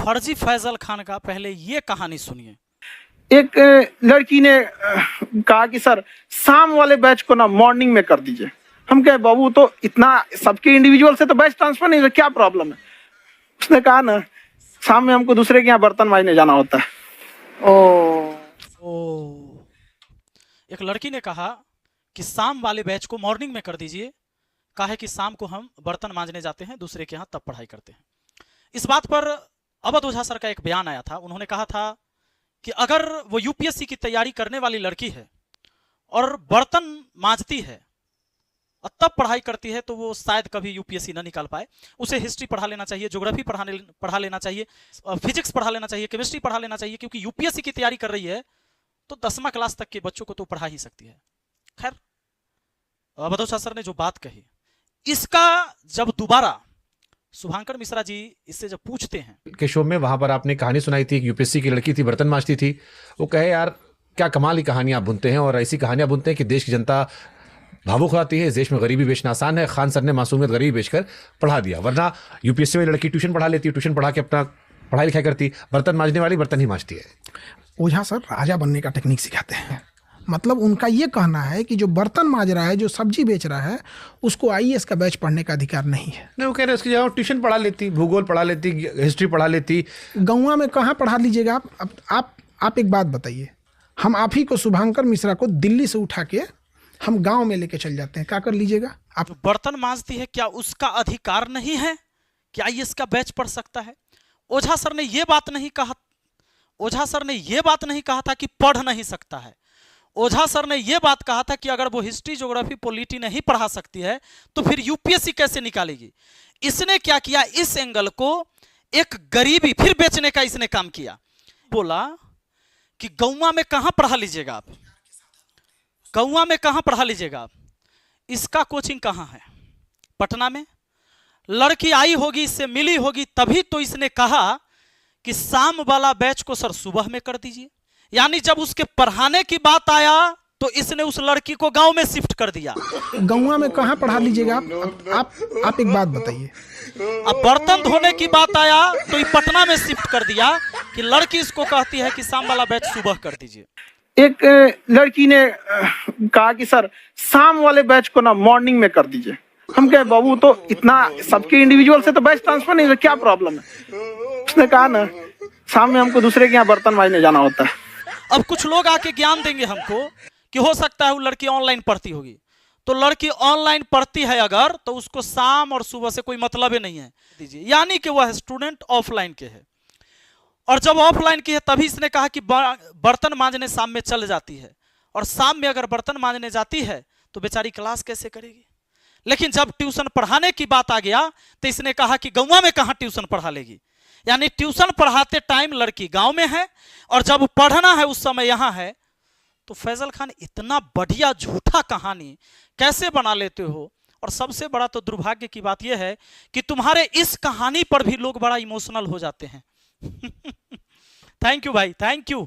फर्जी फैजल खान का पहले ये कहानी सुनिए। एक लड़की ने कहा कि सर शाम वाले बैच को ना मॉर्निंग में कर दीजिए। हम कहे बाबू तो इतना सबके इंडिविजुअल से तो बैच ट्रांसफर नहीं, क्या प्रॉब्लम है? उसने कहा ना शाम में हमको दूसरे के यहाँ बर्तन मांजने जाना होता है। एक लड़की ने कहा कि शाम वाले बैच को मॉर्निंग में कर दीजिए, कहा कि शाम को हम बर्तन मांजने जाते हैं दूसरे के यहाँ, तब पढ़ाई करते हैं। इस बात पर अवध ओझा सर का एक बयान आया था। उन्होंने कहा था कि अगर वो यूपीएससी की तैयारी करने वाली लड़की है और बर्तन मांजती है और तब पढ़ाई करती है तो वो शायद कभी यूपीएससी ना निकाल पाए। उसे हिस्ट्री पढ़ा लेना चाहिए, ज्योग्राफी पढ़ा लेना चाहिए, फिजिक्स पढ़ा लेना चाहिए, केमिस्ट्री पढ़ा लेना चाहिए, क्योंकि यूपीएससी की तैयारी कर रही है तो 10वां क्लास तक के बच्चों को तो पढ़ा ही सकती है। खैर, अवध ओझा सर ने जो बात कही, इसका जब दोबारा शुभांकर मिश्रा जी इससे जब पूछते हैं के शो में, वहां पर आपने कहानी सुनाई थी, एक यूपीएससी की लड़की थी, बर्तन मांजती थी। वो कहे यार क्या कमाल की कहानियां आप बुनते हैं, और ऐसी कहानियां बुनते हैं कि देश की जनता भावुक हो जाती है। इस देश में गरीबी बेचना आसान है। खान सर ने मासूमियत गरीबी बेचकर पढ़ा दिया, वरना यूपीएससी वाली लड़की ट्यूशन पढ़ा लेती, ट्यूशन पढ़ा के अपना पढ़ाई लिखाई करती। बर्तन मांजने वाली बर्तन ही मांजती है। ओझा सर राजा बनने का टेक्निक सिखाते हैं। मतलब उनका ये कहना है कि जो बर्तन मांज रहा है, जो सब्जी बेच रहा है, उसको आईएएस का बैच पढ़ने का अधिकार नहीं है। नहीं, वो कह रहे उसकी जगह ट्यूशन पढ़ा लेती, भूगोल पढ़ा लेती, हिस्ट्री पढ़ा लेती। गौवा में कहाँ पढ़ा लीजिएगा आप एक बात बताइए, हम आप ही को शुभांकर मिश्रा को दिल्ली से उठा के हम गांव में लेके चल जाते हैं, क्या कर लीजिएगा आप? जो बर्तन मांजती है क्या उसका अधिकार नहीं है कि आईएएस का बैच पढ़ सकता है? ओझा सर ने ये बात नहीं कहा। ओझा सर ने ये बात नहीं कहा था कि पढ़ नहीं सकता है। ओझा सर ने यह बात कहा था कि अगर वो हिस्ट्री, ज्योग्राफी, पॉलिटी नहीं पढ़ा सकती है तो फिर यूपीएससी कैसे निकालेगी। इसने क्या किया, इस एंगल को एक गरीबी फिर बेचने का इसने काम किया। बोला कि गौवा में कहां पढ़ा लीजिएगा आप, गौवा में कहां पढ़ा लीजिएगा आप, इसका कोचिंग कहां है? पटना में। लड़की आई होगी, इससे मिली होगी, तभी तो इसने कहा कि शाम वाला बैच को सर सुबह में कर दीजिए। यानी जब उसके पढ़ाने की बात आया तो इसने उस लड़की को गांव में शिफ्ट कर दिया। गौवा में कहां पढ़ा लीजिएगा आप एक बात बताइए। अब बर्तन धोने की बात आया तो ये पटना में शिफ्ट कर दिया कि लड़की इसको कहती है कि शाम वाला बैच सुबह कर दीजिए। एक लड़की ने कहा कि सर शाम वाले बैच को ना मॉर्निंग में कर दीजिए। हम कहे बाबू तो इतना सबके इंडिविजुअल से तो बैच ट्रांसफर नहीं, क्या प्रॉब्लम है? उसने कहा ना शाम में हमको दूसरे के यहाँ बर्तन मांजने जाना होता है। अब कुछ लोग आके ज्ञान देंगे हमको कि हो सकता है वो लड़की ऑनलाइन पढ़ती होगी, तो लड़की ऑनलाइन पढ़ती है अगर, तो उसको शाम और सुबह से कोई मतलब ही नहीं है दीजिए, यानी कि वह स्टूडेंट ऑफलाइन के है। और जब ऑफलाइन की है तभी इसने कहा कि बर्तन मांजने शाम में चल जाती है, और शाम में अगर बर्तन मांजने जाती है तो बेचारी क्लास कैसे करेगी। लेकिन जब ट्यूशन पढ़ाने की बात आ गया तो इसने कहा कि गौवा में कहां ट्यूशन पढ़ा लेगी। यानी ट्यूशन पढ़ाते टाइम लड़की गांव में है और जब पढ़ना है उस समय यहां है। तो फैजल खान इतना बढ़िया झूठा कहानी कैसे बना लेते हो? और सबसे बड़ा तो दुर्भाग्य की बात यह है कि तुम्हारे इस कहानी पर भी लोग बड़ा इमोशनल हो जाते हैं। थैंक यू भाई, थैंक यू।